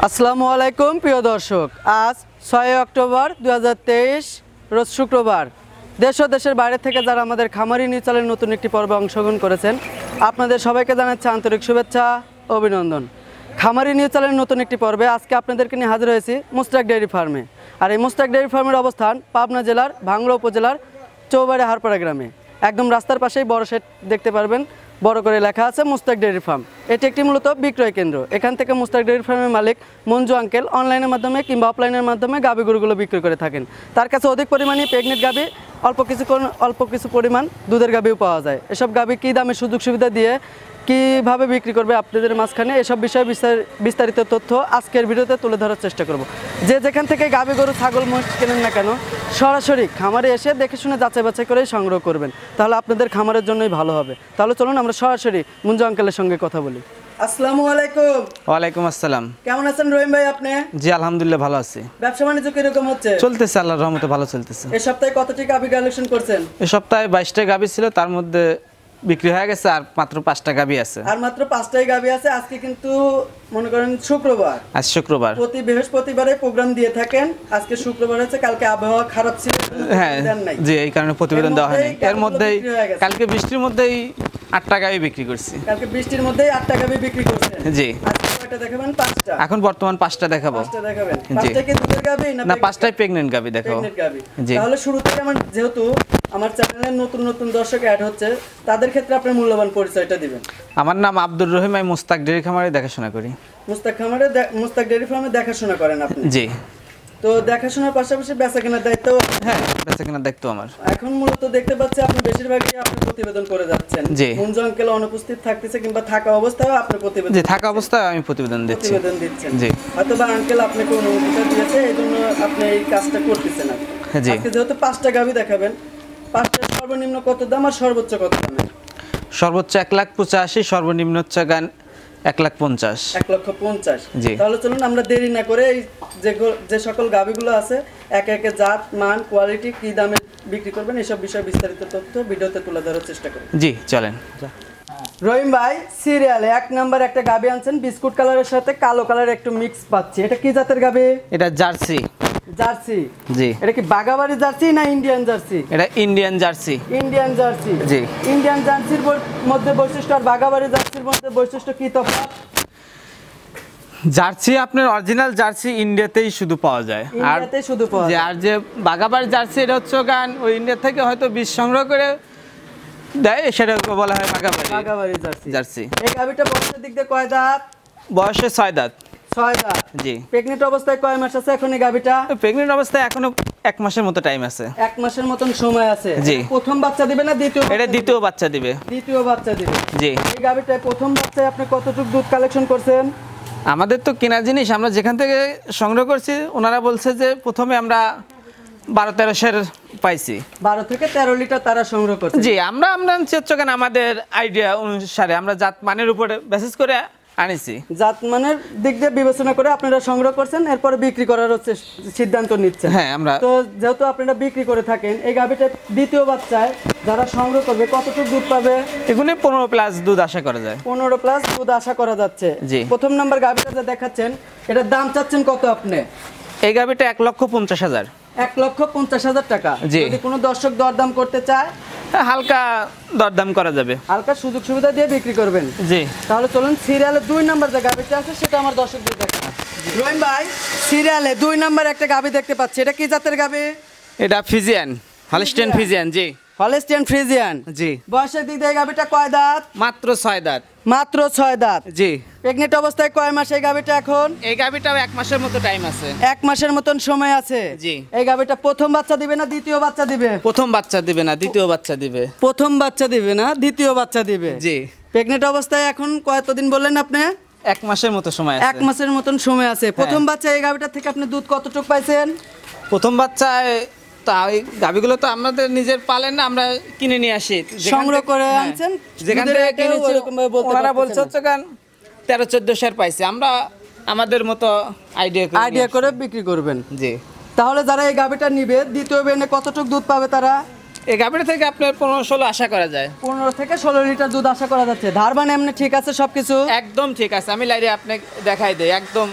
আসসালামু আলাইকুম প্রিয় দর্শক, আজ 6 অক্টোবর 2023 রোজ শুক্রবার। দেশ ও দেশের বাইরে থেকে যারা আমাদের খামারি নিউজ চ্যানেলের নতুন একটি পর্বে অংশগ্রহণ করেছেন, আপনাদের সবাইকে জানাচ্ছি আন্তরিক শুভেচ্ছা, অভিনন্দন। খামারি নিউজ চ্যানেলের নতুন একটি পর্বে আজকে আপনাদেরকে নিয়ে হাজির হয়েছি মুস্তাক ডেয়ারি ফার্মে। আর এই মুস্তাক ডেয়ারি ফার্মের অবস্থান পাবনা জেলার ভাঙ্গুড়া উপজেলার চৌবাড়ি হারপাড়া গ্রামে। একদম রাস্তার পাশেই বড় শেড দেখতে পারবেন, বড় করে লেখা আছে মুস্তাক ডেয়ারি ফার্ম। এটি একটি মূলত বিক্রয় কেন্দ্র। এখান থেকে মুস্তাক ডেয়ারি ফার্মের মালিক মঞ্জু আঙ্কেল অনলাইনের মাধ্যমে কিংবা অফলাইনের মাধ্যমে গাভী গরুগুলো বিক্রি করে থাকেন। তার কাছে অধিক পরিমাণে প্রেগনেন্ট গাভী, অল্প কিছু পরিমাণ দুধের গাভীও পাওয়া যায়। এসব গাভী কী দামে সুযোগ সুবিধা দিয়ে কীভাবে বিক্রি করবে আপনাদের মাঝখানে, এসব বিষয়ে বিস্তারিত তথ্য আজকের ভিডিওতে তুলে ধরার চেষ্টা করব। যে যেখান থেকে গাভী গরু ছাগল মহিষ কেনেন না কেন, সরাসরি খামারে এসে দেখে শুনে যাচাই বাছাই করেই সংগ্রহ করবেন, তাহলে আপনাদের খামারের জন্যই ভালো হবে। তাহলে চলুন আমরা সরাসরি মঞ্জু আঙ্কেলের সঙ্গে কথা বলি। আসসালামু আলাইকুম। ওয়ালাইকুম আসসালাম। কেমন আছেন রহিম ভাই আপনি? জি আলহামদুলিল্লাহ ভালো আছি। ব্যবসা বাণিজ্য কিরকম হচ্ছে? চলতেছে, আল্লাহর রহমতে ভালো চলতেছে। এই সপ্তাহে কতটি গাভী কালেকশন করছেন? এই সপ্তাহে 22টা গাভী ছিল, তার মধ্যে বিক্রি হয়ে গেছে আর মাত্র 5টা গাভী আছে। আর মাত্র 5টাই গাভী আছে। আজকে কিন্তু মনে করেন শুক্রবার, আজ শুক্রবার, প্রতি বৃহস্পতিবারে প্রোগ্রাম দিয়ে থাকেন। আজকে শুক্রবার আছে, কালকে আবহাওয়া খারাপ ছিল, হ্যাঁ জি এই কারণে প্রতিবেদন দেওয়া হয়নি। এর মধ্যেই কালকে বৃষ্টির মধ্যেই 8টা গাভী বিক্রি করছি। কালকে বৃষ্টির মধ্যেই 8টা গাভী বিক্রি করছেন? জি। আজকে কয়টা দেখাবেন? 5টা। এখন বর্তমান 5টা দেখাবো। 5টা দেখাবেন? জি। 5টা কি দুধের গাভী না 5টাই প্রেগন্যান্ট গাভী দেখাবো। প্রেগন্যান্ট গাভী। জি। তাহলে শুরু থেকে যেহেতু আমার চ্যানেলে নতুন দর্শক অ্যাড হচ্ছে, তাদের ক্ষেত্রে আপনি মূল্যবান পরিচয়টা দিবেন। আমার নাম আব্দুর রহিম, আমি মুস্তাক ডেয়ারি খামারে দেখাশোনা করি। মুস্তাক ডেয়ারি ফার্মে দেখাশোনা করেন আপনি? জি। তো দেখাশোনার পাশাপাশি বেচা কেনার দায়িত্ব? হ্যাঁ বেচা কেনার দায়িত্ব আমার। এখন মূলত দেখতে পাচ্ছি আপনি বেশিরভাগই আপনি প্রতিবেদন করে যাচ্ছেন। জি। মঞ্জু আঙ্কেল অনুপস্থিত থাকতেছে কিংবা থাকা অবস্থায় আপনি প্রতিবেদন? জি থাকা অবস্থায় আমি প্রতিবেদন দিচ্ছি। জি। হয়তো বা আঙ্কেল আপনাকে অনুমতিটা দিয়েছে, এই জন্য আপনি এই কাজটা করতেছেন। জি। আজকে যেহেতু 5টা গাভী দেখাবেন, 5টার সর্বনিম্ন কত দাম আর সর্বোচ্চ কত দাম? সর্বোচ্চ 1,85,000, সর্বনিম্ন হচ্ছে 1,50,000। 1,50,000। জি। তাহলে চলুন আমরা দেরি না করে এই যে সকল গাভীগুলো আছে একে একে জাত, মান, কোয়ালিটি, কি দামে বিক্রি করবেন, এসব বিষয়ে বিস্তারিত তথ্য ভিডিওতে তুলে ধরার চেষ্টা করুন। জি চলেন। রহিম ভাই, সিরিয়ালে 1 নাম্বার একটা গাভী আনছেন, বিস্কুট কালারের সাথে কালো কালার একটু মিক্স পাচ্ছি। এটা কি জাতের গাভী? এটা জার্সি। জার্সি? জি। এটা কি বাগাবাড়ি জার্সি না ইন্ডিয়ান জার্সি? এটা ইন্ডিয়ান জার্সি। Indian jersey. জি। ইন্ডিয়ান জার্সির মধ্যে বৈশিষ্ট্য আর বাগাবাড়ি জার্সির মধ্যে বৈশিষ্ট্য কি তফাৎ? জার্সি আপনার অরিজিনাল জার্সি ইন্ডিয়াতেই শুধু পাওয়া যায়। ইন্ডিয়াতে শুধু পাওয়া যায়। আর যে বাগাবাড়ি জার্সি এটা হচ্ছে ওই ইন্ডিয়া থেকে হয়তো বীজ সংগ্রহ করে দেয়, সেটা বলা হয় বাগাবাড়ি জার্সি। জার্সি। এই গাভীটা বয়সের দিক দিয়ে কয় দাঁত? বয়সে 6 দাঁত। 6 দাঁত। জি। প্রেগনেন্ট অবস্থায় কয় মাস আছে এখন এই গাভীটা? প্রেগনেন্ট অবস্থায় এখনো 1 মাসের মতো টাইম আছে। 1 মাসের মতন সময় আছে। জি। প্রথম বাচ্চা দিবে না দ্বিতীয়? এটা দ্বিতীয় বাচ্চা দিবে। দ্বিতীয় বাচ্চা দিবে। জি। এই গাভীটায় প্রথম বাচ্চায় আপনি কতটুকু দুধ কালেকশন করছেন? আমাদের তো কেনা জিনিস, আমরা যেখান থেকে সংগ্রহ করছি ওনারা বলছে যে প্রথমে আমরা 12-13 পাইছি। 12 থেকে 13 লিটার তারা সংগ্রহ করছে। জি। আমরা চেচ্চকান আমাদের আইডিয়া অনুসারে আমরা জাত মানের উপরে বেসিস করে আনিছি। জাত মানের দিক দিয়ে বিবেচনা করে আপনারা সংগ্রহ করছেন, এরপরে বিক্রি করার হচ্ছে সিদ্ধান্ত নিচ্ছেন। হ্যাঁ আমরা তো যেহেতু আপনারা বিক্রি করে থাকেন, এই গাভীটা দ্বিতীয় বাচ্চায় যারা সংগ্রহ করবে কতটুকু দুধ পাবে? এগুলো 15+ দুধ আশা করা যায়। 15+ দুধ আশা করা যাচ্ছে। জি। প্রথম নাম্বার গাভীটা যে দেখাচ্ছেন, এটার দাম চাচ্ছেন কত আপনি? এই গাভীটা 1,50,000। 1,50,000 টাকা। জি। যদি কোনো দর্শক দরদাম করতে চায়, হালকা দরদাম করা যাবে, হালকা সুযোগ সুবিধা দিয়ে বিক্রি করবেন। জি। তাহলে চলুন সিরিয়ালে 2 নাম্বার যে গাভীটা আছে সেটা আমার দর্শকদের দেখান। রহিম ভাই, সিরিয়ালে 2 নাম্বার একটা গাভী দেখতে পাচ্ছি, এটা কি জাতের গাভী? এটা ফিজিয়ান, হলস্টেইন ফিজিয়ান। জি। Holstein Friesian. জি। বয়সের দিক দিয়ে গাভীটা কয় দাঁত? মাত্র 6 দাঁত। মাত্র 6 দাঁত। জি। প্রেগনেন্ট অবস্থায় কয় মাস এই গাভীটা এখন? এই গাভীটাও 1 মাসের মতো টাইম আছে। 1 মাসের মতন সময় আছে। জি। এই গাভীটা প্রথম বাচ্চা দিবে না দ্বিতীয় বাচ্চা দিবে? প্রথম বাচ্চা দিবে না, দ্বিতীয় বাচ্চা দিবে। প্রথম বাচ্চা দিবে না, দ্বিতীয় বাচ্চা দিবে। জি। প্রেগনেন্ট অবস্থায় এখন কতদিন বললেন আপনি? 1 মাসের মতো সময় আছে। 1 মাসের মতন সময় আছে। প্রথম বাচ্চা এই গাভীটা থেকে আপনি দুধ কতটুকু পাইছেন? প্রথম বাচ্চায় তা ওই গাভীগুলো তো আমাদের নিজের পালেন না, আমরা কিনে নিয়ে আসি, সংগ্রহ করে আনছেন। যেখান থেকে কিনেছি ওনারা বলছে হচ্ছে কারণ 13-14 পাইছে, আমরা আমাদের মতো আইডিয়া করে বিক্রি করবেন। জি। তাহলে যারা এই গাভীটা নিবে দ্বিতীয় বেনে কতটুকু দুধ পাবে তারা? এই গাভীর থেকে আপনার 15-16 আশা করা যায়। 15 থেকে 16 লিটার দুধ আশা করা যাচ্ছে। ধারবান এমনি ঠিক আছে সবকিছু? একদম ঠিক আছে, আমি লাইরে আপনাকে দেখাই দেই, একদম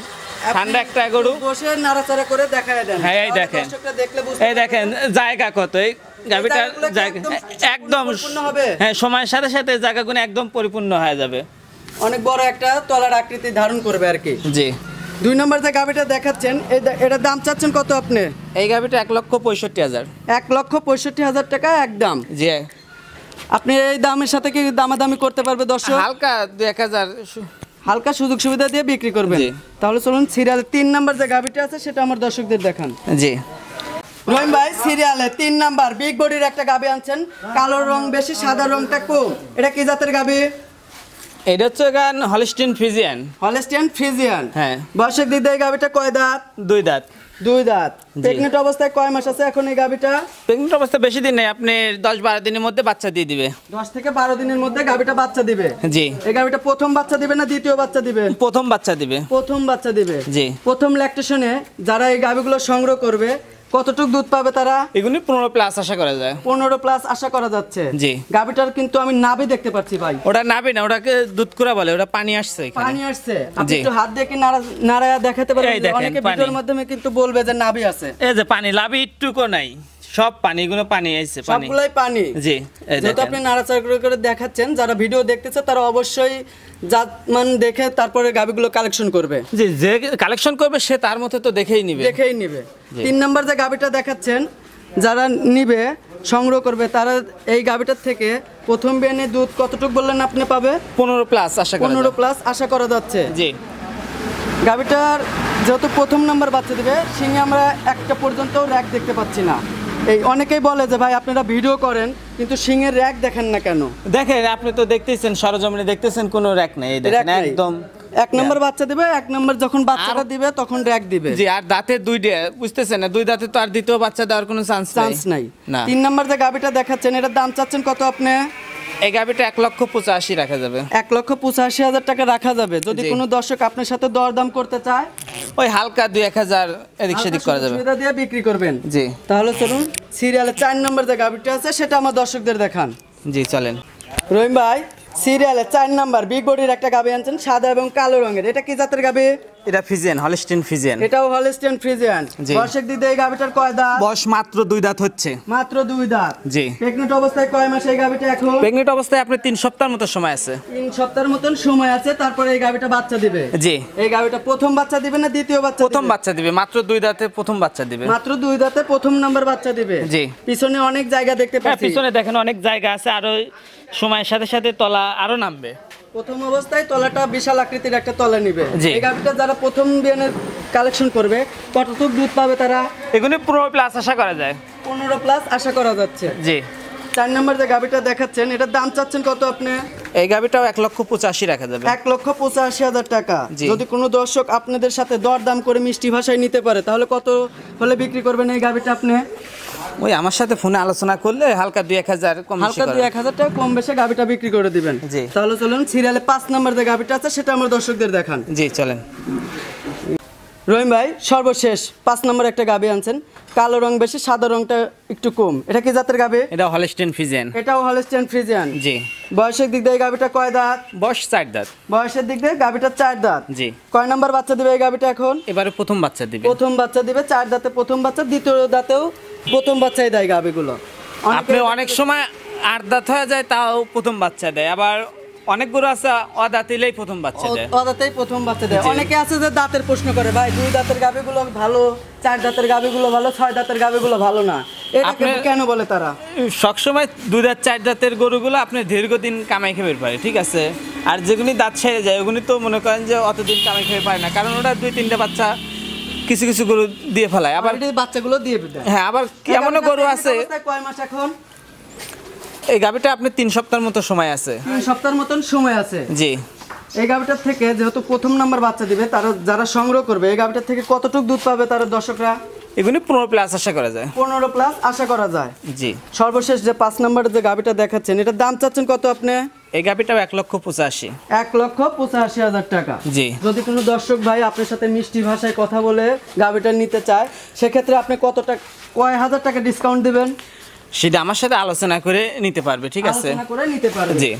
ঠান্ডা একটা গরু। বসে নাড়াচাড়া করে দেখায় দেন। হ্যাঁ, এই দেখেন। দর্শকরা দেখলে বুঝতে এই দেখেন জায়গা কত, এই গাভিটার জায়গাগুলো কি জায়গা একদম পরিপূর্ণ হবে? হ্যাঁ, সময়ের সাথে সাথে জায়গাগুলো একদম পরিপূর্ণ হয়ে যাবে। অনেক বড় একটা তলার আকৃতি ধারণ করবে আর কি। জি। 2 নম্বর যে গাভিটা দেখাচ্ছেন এটার দাম চাচ্ছেন কত আপনি? এই গাভিটা 1,65,000। 1,65,000 টাকা একদম। জি। আপনি এই দামের সাথে কি দামাদামি করতে পারবে দর্শক? হালকা 2-1000 হালকা সুযোগ সুবিধা দিয়ে বিক্রি করবেন। জি। তাহলে চলুন সিরিয়ালে 3 নাম্বার যে গাভিটা আছে সেটা আমার দর্শকদের দেখান। জি। রহিম ভাই সিরিয়ালে 3 নাম্বার বিগ বডির একটা গাভি আনছেন, কালো রং বেশি সাদা রংটা কম, এটা কি জাতের গাভি? এটা হচ্ছে গান হলস্টিন ফ্রিজিয়ান। Holstein Friesian. হ্যাঁ। বয়সের দিক দিয়ে এই গাভিটা কয় দাঁত? 2 দাঁত। 2 দাঁত। প্রেগনেন্ট অবস্থায় কয় মাস আছে এখন এই গাভিটা? প্রেগনেন্ট অবস্থা বেশি দিন নেই, আপনি 10-12 দিনের মধ্যে বাচ্চা দিয়ে দিবে। 10 থেকে 12 দিনের মধ্যে গাভিটা বাচ্চা দিবে। জি। এই গাভিটা প্রথম বাচ্চা দিবে না দ্বিতীয় বাচ্চা দিবে? প্রথম বাচ্চা দিবে। প্রথম বাচ্চা দিবে। জি। প্রথম ল্যাকটেশনে যারা এই গাভিগুলো সংগ্রহ করবে কতটুক দুধ পাবে তারা? এগুলি 15+ আশা করা যায়। 15+ আশা করা যাচ্ছে। জি। গাভিটার কিন্তু আমি নাভি দেখতে পাচ্ছি ভাই। ওটা নাবি না, ওটাকে দুধ কুড়া বলে, ওটা পানি আসছে এখানে। পানি আসছে। আপনি জি। একটু হাত দিয়ে কি নাড়ায়া দেখাতে এই পারবেন? দেখেন, অনেকে পানি। ভিডিওর মাধ্যমে কিন্তু বলবে যে নাভি আছে। এই যে পানি, লাভি একটুকু নাই, সব পানি, এগুলো পানি আইছে, পানি। সবগুলাই পানি। জি। এই যেহেতু দেখেন। আপনি নাড়াচাড়া করে দেখাচ্ছেন, যারা ভিডিও দেখতেছে তারা অবশ্যই জাতমান দেখে তারপরে গাভিগুলো কালেকশন করবে। জি, যে কালেকশন করবে সে তার মতো তো দেখেই নিবে। দেখেই নিবে। জি। 3 নাম্বার যে গাভিটা দেখাচ্ছেন, যারা নিবে সংগ্রহ করবে তারা এই গাভিটার থেকে প্রথম বিয়ানে দুধ কতটুকু বললেন আপনি পাবে? 15+ আশা করা যায়। 15+ আশা করা যাচ্ছে। জি। গাভিটার যেহেতু প্রথম নাম্বার বাচ্চা দিবে, সিংহে আমরা একটা পর্যন্ত র্যাক দেখতে পাচ্ছি না। এই অনেকেই বলে যে ভাই আপনারা ভিডিও করেন কিন্তু সিংহের র্যাক দেখেন না কেন? দেখেন, আপনি তো দেখতেছেন, সরজমিনে দেখতেছেন, কোনো র‍্যাক নেই। এই দেখেন, র্যাক নাই। একদম 1 নাম্বার বাচ্চা দিবে, 1 নাম্বার যখন বাচ্চাটা দিবে তখন র্যাক দিবে। জি। আর দাঁতে 2 বুঝতেছেন না, 2 দাঁতে তো আর দ্বিতীয় বাচ্চা দেওয়ার কোনো চান্স নাই। না। 3 নাম্বার যে গাভিটা দেখাচ্ছেন এটার দাম চাচ্ছেন কত আপনি? এই গাভিটা 1,85,000 রাখা যাবে। 1,85,000 টাকা রাখা যাবে। যদি জি। কোনো দর্শক আপনার সাথে দরদাম করতে চায় ওই হালকা 2-1000 এদিক সেদিক করা যাবে। সুবিধা দিয়ে বিক্রি করবেন। জি। তাহলে চলুন সিরিয়ালে 4 নাম্বার যে গাভিটা আছে সেটা আমার দর্শকদের দেখান। জি, চলেন। রহিম ভাই সিরিয়ালে 4 নাম্বার বিগ বডির একটা গাভি আনছেন, সাদা এবং কালো রঙের, এটা কি জাতের গাভি? এটা ফিজিয়ান, হলস্টিন ফিজিয়ান। এটাও হলস্টিয়ান ফ্রিজিয়ান। জি। বয়সের দিক দিয়ে এই গাভিটার কয় দাঁত? বয়স মাত্র 2 দাঁত হচ্ছে। মাত্র 2 দাঁত। জি। প্রেগনেন্ট অবস্থায় কয় মাস এই গাভিটা এখন? প্রেগনেন্ট অবস্থায় আপনি 3 সপ্তাহের মতো সময় আছে। 3 সপ্তাহের মতন সময় আছে, তারপরে এই গাভিটা বাচ্চা দিবে। জি। এই গাভিটা প্রথম বাচ্চা দিবে না দ্বিতীয় বাচ্চা? প্রথম বাচ্চা দিবে, মাত্র 2 দাঁতে প্রথম বাচ্চা দিবে। মাত্র 2 দাঁতে প্রথম নাম্বার বাচ্চা দিবে। জি। পিছনে অনেক জায়গা দেখতে হ্যাঁ, পাচ্ছি। পিছনে দেখেন অনেক জায়গা আছে, আর সময়ের সাথে সাথে তলা আরো নামবে। প্রথম অবস্থায় তলাটা বিশাল আকৃতির একটা তলা নিবে। জি। এই গাভিটা যারা প্রথম বিয়ানের কালেকশন করবে কতটুকু দুধ পাবে তারা? এগুলি 15+ আশা করা যায়। 15+ আশা করা যাচ্ছে। জি। 4 নাম্বার যে গাভিটা দেখাচ্ছেন এটার দাম চাচ্ছেন কত আপনি? এই গাভিটাও 1,85,000 রাখা যাবে। 1,85,000 টাকা। জি। যদি কোনো দর্শক আপনাদের সাথে দরদাম করে মিষ্টি ভাষায় নিতে পারে তাহলে কত হলে বিক্রি করবেন এই গাভিটা আপনি? ওই আমার সাথে ফোনে আলোচনা করলে হালকা 2-1000 কম বেশি হালকা করা 2-1000 টাকা কম বেশি গাভিটা বিক্রি করে দিবেন। জি। তাহলে চলুন সিরিয়ালে 5 নাম্বার যে গাভিটা আছে সেটা আমার দর্শকদের দেখান। জি, চলেন। রহিম ভাই সর্বশেষ 5 নাম্বার একটা গাভি আনছেন, কালো রং বেশি সাদা রংটা একটু কম, এটা কি জাতের গাভি? এটা হলস্টিন ফিজিয়ান। এটাও হলস্টিয়ান ফ্রিজিয়ান। জি। বয়সের দিক দিয়ে এই গাভিটা কয় দাঁত? বয়স 4 দাঁত। বয়সের দিক দিয়ে গাভিটা 4 দাঁত। জি। কয় নাম্বার বাচ্চা দিবে এই গাভিটা এখন? এবারে প্রথম বাচ্চা দিবে। প্রথম বাচ্চা দিবে, 4 দাঁতে প্রথম বাচ্চা, দ্বিতীয় দাঁতেও প্রথম বাচ্চাই দেয় গাভিগুলো। আপনি অনেক সময় 8 দাঁত হয়ে যায় তাও প্রথম বাচ্চা দেয়, আবার অনেক গরু আছে অদাঁতিলেই প্রথম বাচ্চা দেয়। অদাঁতেই প্রথম বাচ্চা দেয়। জি। অনেকে আছে যে দাঁতের প্রশ্ন করে, ভাই 2 দাঁতের গাভিগুলো ভালো, 4 দাঁতের গাভিগুলো ভালো, 6 দাঁতের গাভিগুলো ভালো না, এটা কেন বলে তারা? সবসময় 2 দাঁত 4 দাঁতের গরুগুলো আপনি দীর্ঘদিন কামাই খেয়ে পারে, ঠিক আছে। আর যেগুলি দাঁত ছেড়ে যায় ওগুলি তো মনে করেন যে অতদিন কামাই খেয়ে পারে না, কারণ ওটা 2-3টা বাচ্চা কিছু কিছু গরু দিয়ে ফেলায়। আবার বাচ্চাগুলো দিয়ে দেয়। হ্যাঁ, আবার এমনও গরু আছে। কয় মাস এখন এই গাভিটা আপনি 3 সপ্তাহের মতো সময় আছে। 3 সপ্তাহের মতন সময় আছে। জি। এই গাভিটার থেকে যেহেতু প্রথম নাম্বার বাচ্চা দিবে, তারা যারা সংগ্রহ করবে এই গাভিটার থেকে কতটুকু দুধ পাবে তার দর্শকরা? এগুলি 15+ আশা করা যায়। 15+ আশা করা যায়। জি। সর্বশেষ যে 5 নাম্বারের যে গাভিটা দেখাচ্ছেন এটার দাম চাচ্ছেন কত আপনি? এই গাভিটাও 1,85,000। 1,85,000 টাকা। জি। যদি কোনো দর্শক ভাই আপনার সাথে মিষ্টি ভাষায় কথা বলে গাভিটা নিতে চায় সেক্ষেত্রে আপনি কয় হাজার টাকা ডিসকাউন্ট দিবেন? সেটা আমার সাথে আলোচনা করে নিতে পারবে, ঠিক আছে। আলোচনা করে নিতে পারবে। জি।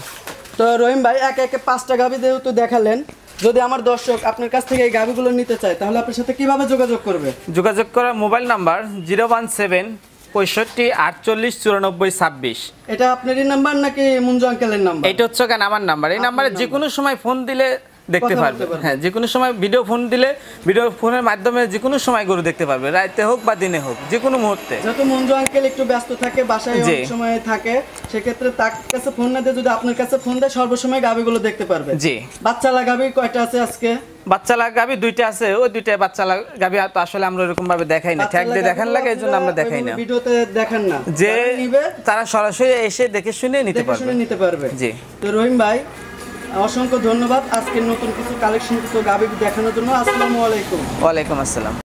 তো রহিম ভাই একে একে 5টা গাভি যেহেতু দেখালেন, যদি আমার দর্শক আপনার কাছ থেকে এই গাভীগুলো নিতে চায় তাহলে আপনার সাথে কিভাবে যোগাযোগ করবে? যোগাযোগ করার মোবাইল নাম্বার 017 65 48 94 26। এটা আপনারই নাম্বার নাকি মুঞ্জু আঙ্কেলের নাম্বার? এটা হচ্ছে কেন আমার নাম্বার। এই নাম্বারে যে কোনো সময় ফোন দিলে দেখতে কথা পারবে। বলতে পারবে। হ্যাঁ, যে কোনো সময় ভিডিও ফোন দিলে ভিডিও ফোনের মাধ্যমে যে কোনো সময় গরু দেখতে পারবে, রাতে হোক বা দিনে হোক, যে কোনো মুহূর্তে। যেহেতু মঞ্জু আঙ্কেল একটু ব্যস্ত থাকে, বাসায় জি। অনেক সময় থাকে, সেক্ষেত্রে তার কাছে ফোন না দিয়ে যদি আপনার কাছে ফোন দেয় সর্বসময় গাভীগুলো দেখতে পারবে। জি। বাচ্চালা গাভী কয়টা আছে আজকে? বাচ্চালা গাভী 2টা আছে, ওই 2টায় বাচ্চালা গাভী তো আসলে আমরা এরকম ভাবে দেখাই না, ট্যাগ দিয়ে দেখান লাগে, এই জন্য আমরা দেখাই না। ভিডিওতে দেখান না, যে যারা নিবে তারা সরাসরি এসে দেখে শুনে নিতে দেখে পারবে। শুনে নিতে পারবে। জি। তো রহিম ভাই, অসংখ্য ধন্যবাদ আজকের নতুন কিছু কালেকশন কিছু গাভী দেখানোর জন্য। আসসালামু আলাইকুম। ওয়ালাইকুম আসসালাম।